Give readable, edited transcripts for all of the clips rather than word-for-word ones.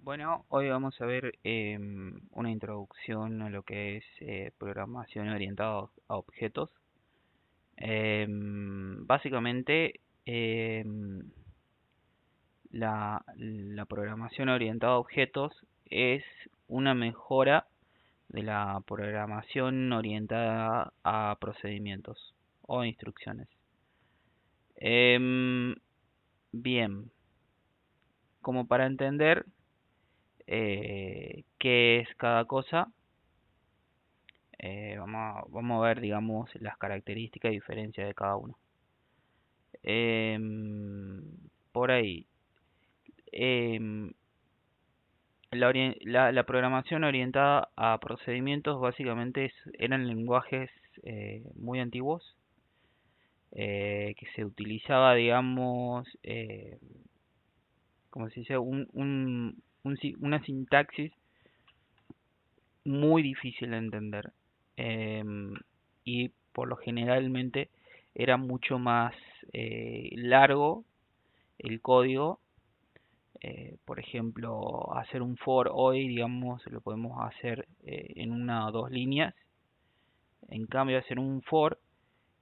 Bueno, hoy vamos a ver una introducción a lo que es programación orientada a objetos. Básicamente, la programación orientada a objetos es una mejora de la programación orientada a procedimientos o instrucciones. Em, Bien, como para entender qué es cada cosa. Vamos a ver, digamos, las características y diferencias de cada uno. Em, por ahí, em, la programación orientada a procedimientos básicamente eran lenguajes muy antiguos que se utilizaba, digamos, como se dice, una sintaxis muy difícil de entender. em, y por lo generalmente era mucho más largo el código. Por ejemplo, hacer un for hoy, digamos, lo podemos hacer en una o dos líneas. En cambio, hacer un for,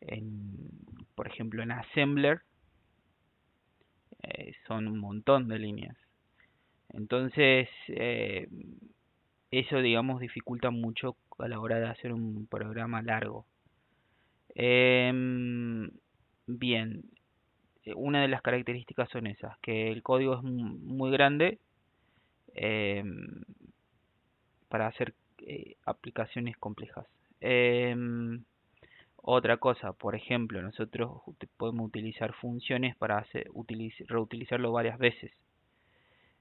en, por ejemplo, en Assembler, son un montón de líneas. Entonces, eso, digamos, dificulta mucho a la hora de hacer un programa largo. Em, Bien, una de las características son esas, que el código es muy grande em, para hacer aplicaciones complejas. Em, Otra cosa, por ejemplo, nosotros podemos utilizar funciones para reutilizarlo varias veces.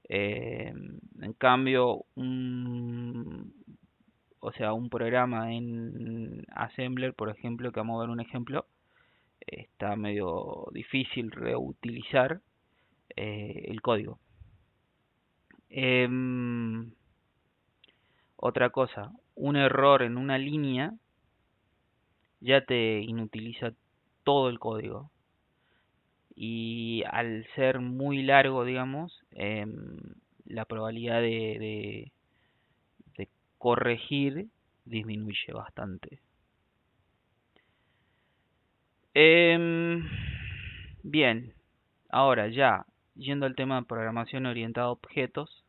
En cambio, o sea, un programa en Assembler, por ejemplo, que vamos a ver un ejemplo, está medio difícil reutilizar el código. Em, Otra cosa, un error en una línea ya te inutiliza todo el código. Y al ser muy largo, digamos, la probabilidad de corregir disminuye bastante. Em, Bien, ahora ya, yendo al tema de programación orientada a objetos,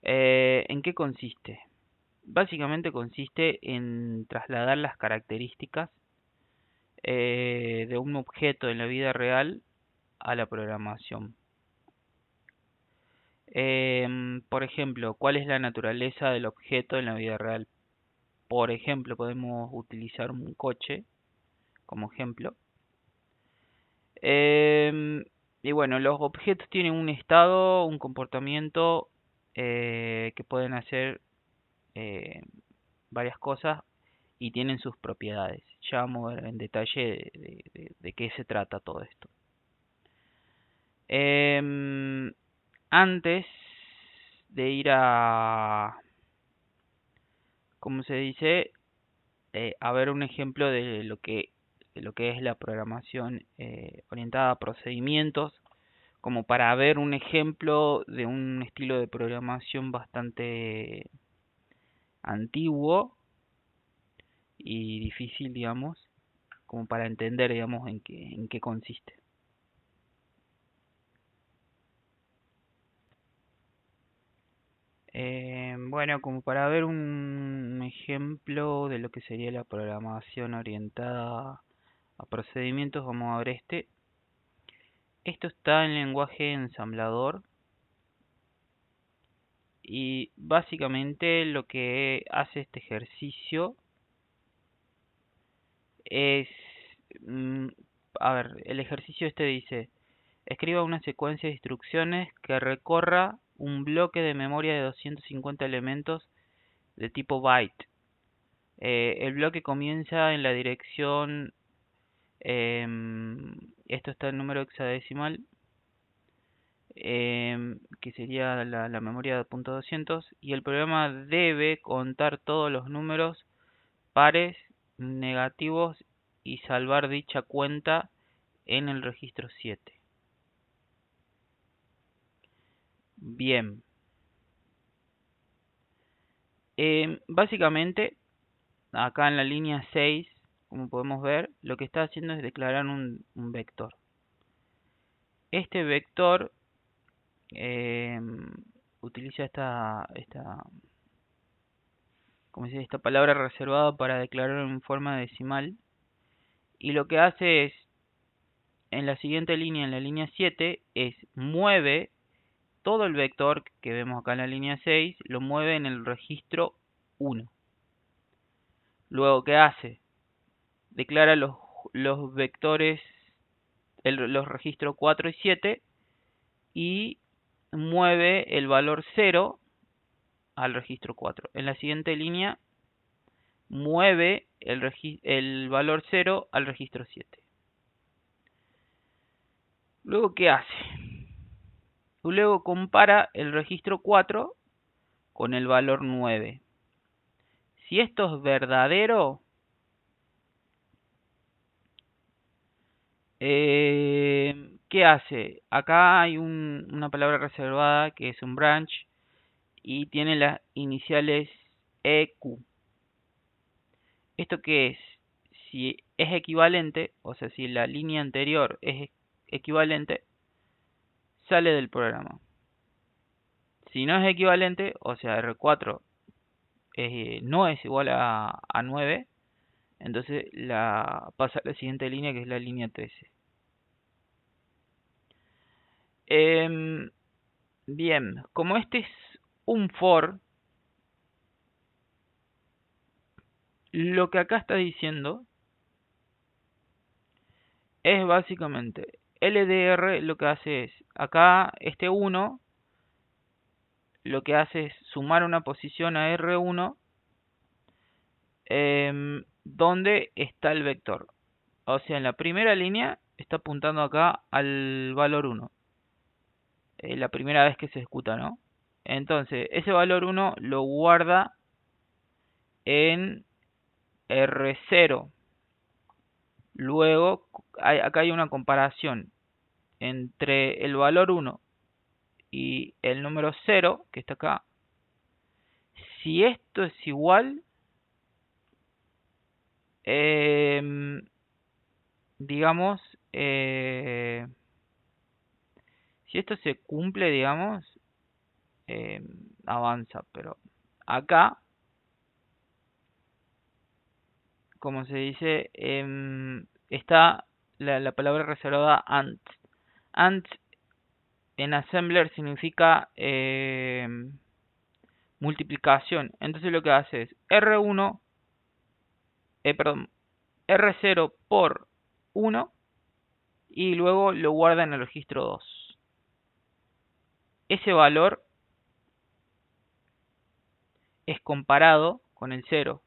¿en qué consiste? Básicamente consiste en trasladar las características de un objeto en la vida real a la programación. Por ejemplo, ¿cuál es la naturaleza del objeto en la vida real? Por ejemplo, podemos utilizar un coche como ejemplo. Em, y bueno, los objetos tienen un estado, un comportamiento que pueden hacer eh, varias cosas y tienen sus propiedades. Ya vamos a ver en detalle de qué se trata todo esto. Em, Antes de ir a, ¿cómo se dice? A ver un ejemplo de lo que es la programación orientada a procedimientos, como para ver un ejemplo de un estilo de programación bastante antiguo y difícil, digamos, como para entender, digamos, en qué consiste. Bueno, como para ver un ejemplo de lo que sería la programación orientada a procedimientos, vamos a ver este. Esto está en lenguaje ensamblador y básicamente lo que hace este ejercicio es, mm, a ver, el ejercicio este dice, escriba una secuencia de instrucciones que recorra un bloque de memoria de 250 elementos de tipo byte. El bloque comienza en la dirección, esto está en número hexadecimal, que sería la memoria de punto 200, y el programa debe contar todos los números pares negativos y salvar dicha cuenta en el registro 7. Bien, Básicamente, acá en la línea 6, como podemos ver, lo que está haciendo es declarar un vector. Este vector utiliza como se dice, esta palabra reservada para declarar en forma decimal. Y lo que hace es, en la siguiente línea, en la línea 7, es mueve todo el vector que vemos acá en la línea 6, lo mueve en el registro 1. Luego, ¿qué hace? Declara los vectores, los registros 4 y 7, y mueve el valor 0 al registro 4. En la siguiente línea, mueve el valor 0 al registro 7. Luego, ¿qué hace? Luego compara el registro 4 con el valor 9. Si esto es verdadero, ¿qué hace? Acá hay una palabra reservada que es un branch y tiene las iniciales EQ. ¿Esto qué es? Si es equivalente, o sea, si la línea anterior es equivalente, sale del programa. Si no es equivalente, o sea, R4 no es igual a 9, entonces pasa a la siguiente línea, que es la línea 13. Bien, como este es un for, lo que acá está diciendo es básicamente LDR. Lo que hace es, acá este 1 lo que hace es sumar una posición a R1 donde está el vector. O sea, en la primera línea está apuntando acá al valor 1. La primera vez que se ejecuta, ¿no? Entonces, ese valor 1 lo guarda en R0. Luego, acá hay una comparación entre el valor 1 y el número 0, que está acá. Si esto es igual, digamos, si esto se cumple, digamos, avanza. Pero acá, como se dice, está la palabra reservada AND. AND en assembler significa multiplicación. Entonces lo que hace es R1, perdón, R0 por 1 y luego lo guarda en el registro 2. Ese valor es comparado con el 0.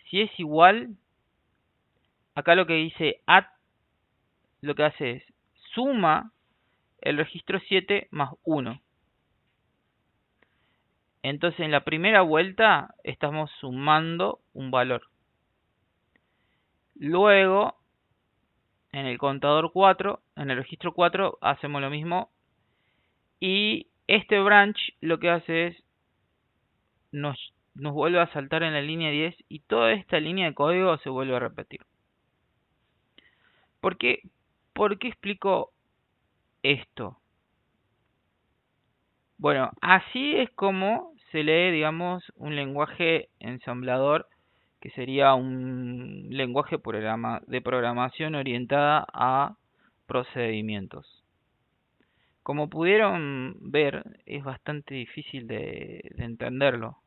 Si es igual, acá lo que dice add, lo que hace es suma el registro 7 más 1. Entonces en la primera vuelta estamos sumando un valor. Luego, en el contador 4, en el registro 4, hacemos lo mismo. Y este branch lo que hace es nos vuelve a saltar en la línea 10 y toda esta línea de código se vuelve a repetir. ¿Por qué explico esto? Bueno, así es como se lee, digamos, un lenguaje ensamblador, que sería un lenguaje de programación orientada a procedimientos. Como pudieron ver, es bastante difícil de entenderlo.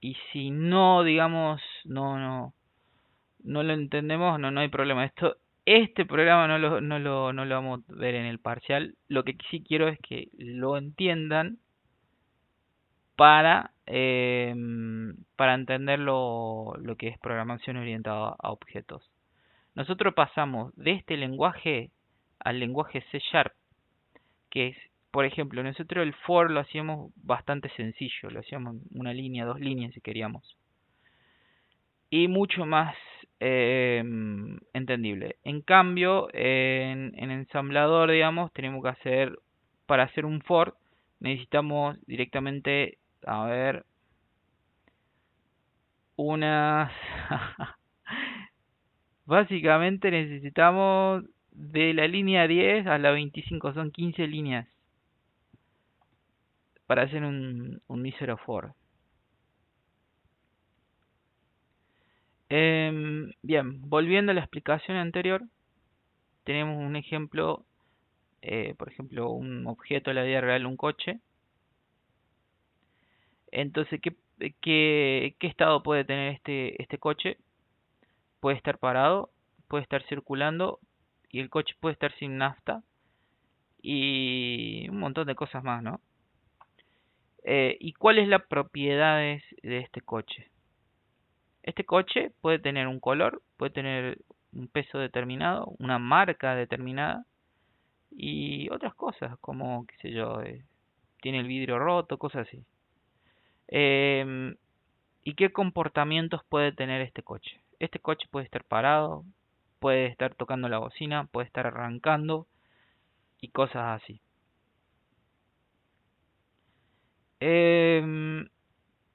Y si no, digamos, no lo entendemos, no hay problema. Este programa no lo vamos a ver en el parcial. Lo que sí quiero es que lo entiendan para entender lo que es programación orientada a objetos. Nosotros pasamos de este lenguaje al lenguaje C#, que es, por ejemplo, nosotros el for lo hacíamos bastante sencillo, lo hacíamos una línea, 2 líneas si queríamos. Y mucho más entendible. En cambio, en ensamblador, digamos, tenemos que hacer, para hacer un for, necesitamos directamente, a ver, unas... Básicamente necesitamos de la línea 10 a la 25, son 15 líneas para hacer un mísero for. Bien, volviendo a la explicación anterior, tenemos un ejemplo, por ejemplo, un objeto de la vida real, un coche. Entonces, ¿qué estado puede tener este coche? Puede estar parado, puede estar circulando y el coche puede estar sin nafta y un montón de cosas más, ¿no? ¿Y cuál es la propiedades de este coche? Este coche puede tener un color, puede tener un peso determinado, una marca determinada y otras cosas como, qué sé yo, tiene el vidrio roto, cosas así. Em, ¿Y qué comportamientos puede tener este coche? Este coche puede estar parado, puede estar tocando la bocina, puede estar arrancando y cosas así. Em,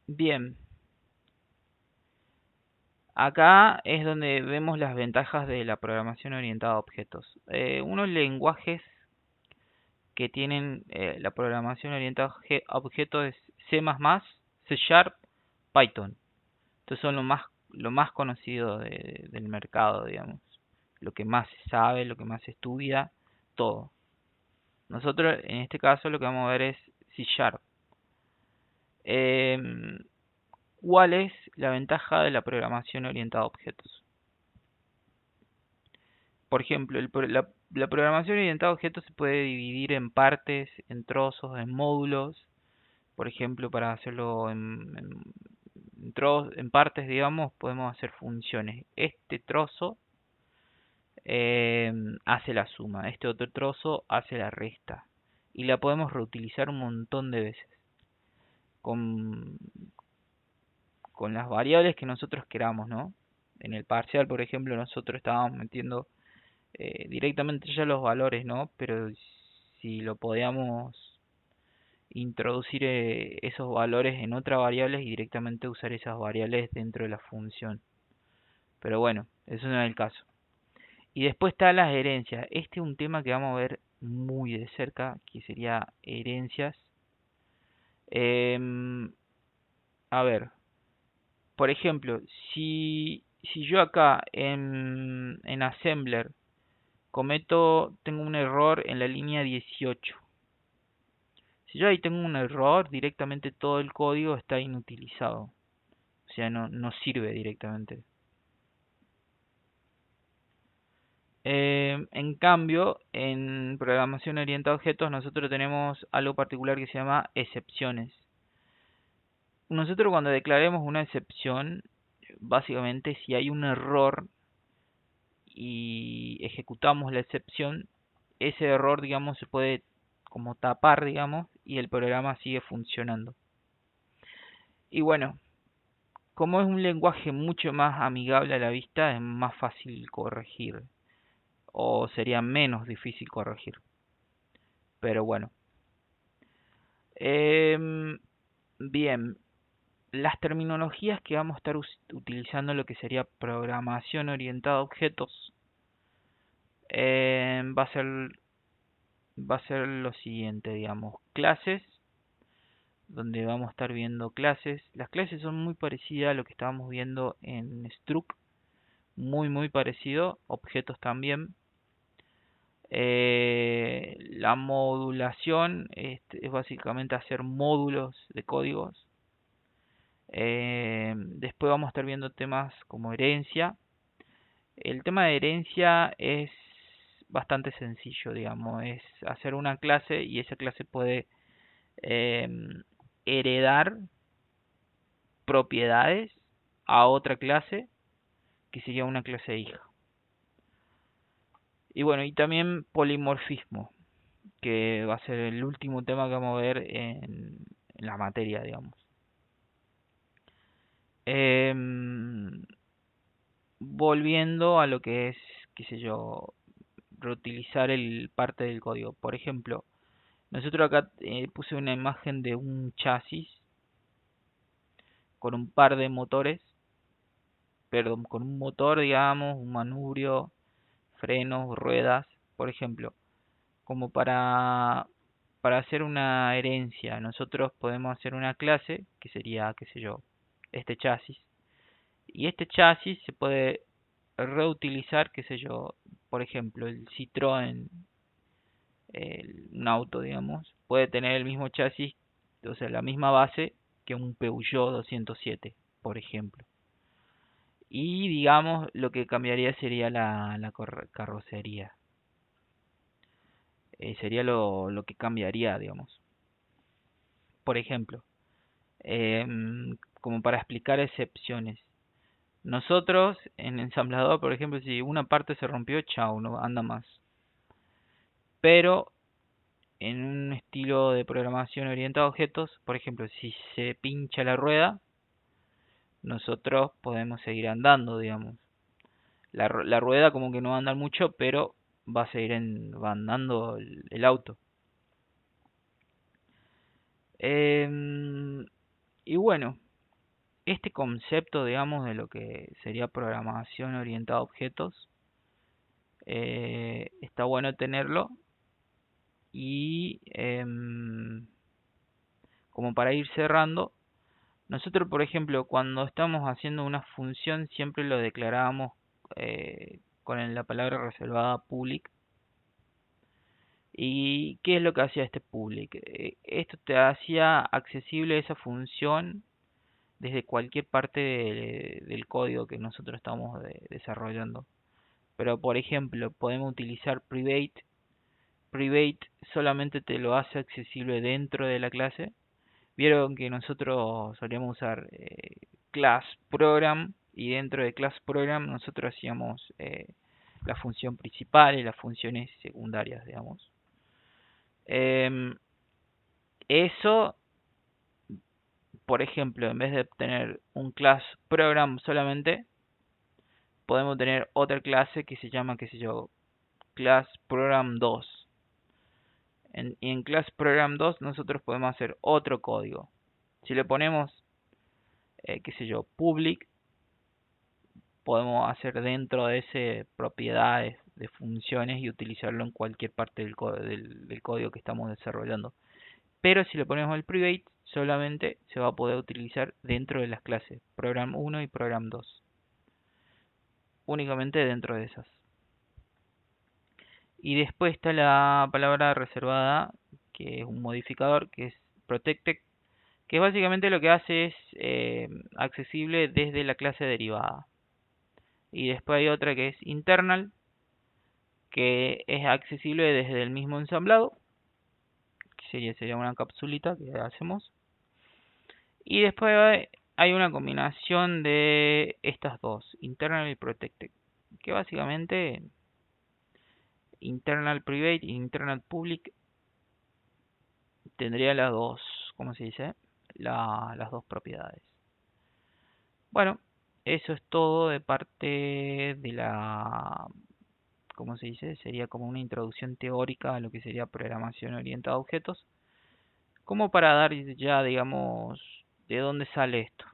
Bien, acá es donde vemos las ventajas de la programación orientada a objetos. Unos lenguajes que tienen la programación orientada a objetos es C++, C Sharp, Python. Estos son lo más conocido del mercado, digamos. Lo que más se sabe, lo que más se estudia, todo. Nosotros en este caso lo que vamos a ver es C Sharp. Em, ¿Cuál es la ventaja de la programación orientada a objetos? Por ejemplo, la programación orientada a objetos se puede dividir en partes, en trozos, en módulos. Por ejemplo, para hacerlo en partes, digamos, podemos hacer funciones. Este trozo hace la suma, este otro trozo hace la resta. Y la podemos reutilizar un montón de veces con, con las variables que nosotros queramos, ¿no? En el parcial, por ejemplo, nosotros estábamos metiendo directamente ya los valores, ¿no? Pero si lo podíamos introducir esos valores en otra variable y directamente usar esas variables dentro de la función. Pero bueno, eso no es el caso. Y después está las herencias. Este es un tema que vamos a ver muy de cerca, que sería herencias. Em, a ver, por ejemplo, si yo acá en Assembler tengo un error en la línea 18. Si yo ahí tengo un error, directamente todo el código está inutilizado. O sea, no sirve directamente. En cambio, en programación orientada a objetos nosotros tenemos algo particular que se llama excepciones. Nosotros cuando declaremos una excepción, básicamente si hay un error y ejecutamos la excepción, ese error, digamos, se puede como tapar, digamos, y el programa sigue funcionando. Y bueno, como es un lenguaje mucho más amigable a la vista, es más fácil corregir, o sería menos difícil corregir. Pero bueno. Em, Bien, las terminologías que vamos a estar utilizando en lo que sería programación orientada a objetos em, va a ser, va a ser lo siguiente, digamos, clases, donde vamos a estar viendo clases. Las clases son muy parecidas a lo que estábamos viendo en Struct, muy parecido, objetos también. La modulación es básicamente hacer módulos de códigos. Después vamos a estar viendo temas como herencia. El tema de herencia es bastante sencillo, digamos, es hacer una clase y esa clase puede em, heredar propiedades a otra clase que sería una clase hija. Y bueno, y también polimorfismo, que va a ser el último tema que vamos a ver en la materia, digamos. Em, Volviendo a lo que es, qué sé yo, reutilizar el parte del código. Por ejemplo, Nosotros acá puse una imagen de un chasis con un par de motores, perdón, con un motor, digamos, un manubrio, frenos, ruedas, por ejemplo, como para hacer una herencia. Nosotros podemos hacer una clase que sería, qué sé yo, este chasis. Y este chasis se puede reutilizar, qué sé yo, por ejemplo, el Citroën, un auto, digamos, puede tener el mismo chasis, o sea, la misma base que un Peugeot 207, por ejemplo. Y digamos, lo que cambiaría sería la carrocería. Sería lo que cambiaría, digamos. Por ejemplo, como para explicar excepciones. Nosotros en ensamblador, por ejemplo, si una parte se rompió, chao, no anda más. Pero en un estilo de programación orientada a objetos, por ejemplo, si se pincha la rueda, nosotros podemos seguir andando, digamos. La rueda como que no va a andar mucho, pero va a seguir va andando el auto. Em, y bueno, este concepto, digamos, de lo que sería programación orientada a objetos, está bueno tenerlo. Y como para ir cerrando, nosotros, por ejemplo, cuando estamos haciendo una función, siempre lo declarábamos con la palabra reservada public. ¿Y qué es lo que hacía este public? Esto te hacía accesible esa función desde cualquier parte del código que nosotros estamos desarrollando. Pero, por ejemplo, podemos utilizar private. Private solamente te lo hace accesible dentro de la clase. Vieron que nosotros solíamos usar class program, y dentro de class program nosotros hacíamos la función principal y las funciones secundarias, digamos. Eso, por ejemplo, en vez de tener un class program solamente, podemos tener otra clase que se llama, qué sé yo, class program 2. Y en class program 2 nosotros podemos hacer otro código. Si le ponemos, qué sé yo, public, podemos hacer dentro de ese propiedades de funciones y utilizarlo en cualquier parte del código que estamos desarrollando. Pero si le ponemos el private, solamente se va a poder utilizar dentro de las clases program 1 y program 2. Únicamente dentro de esas. Y después está la palabra reservada, que es un modificador, que es protected, que básicamente lo que hace es accesible desde la clase derivada. Y después hay otra que es internal, que es accesible desde el mismo ensamblado, que sería una capsulita que hacemos. Y después hay una combinación de estas dos, internal y protected, que básicamente internal private y internal public tendría las dos, ¿cómo se dice? Las dos propiedades. Bueno, eso es todo de parte de ¿cómo se dice? Sería como una introducción teórica a lo que sería programación orientada a objetos, como para dar ya, digamos, de dónde sale esto.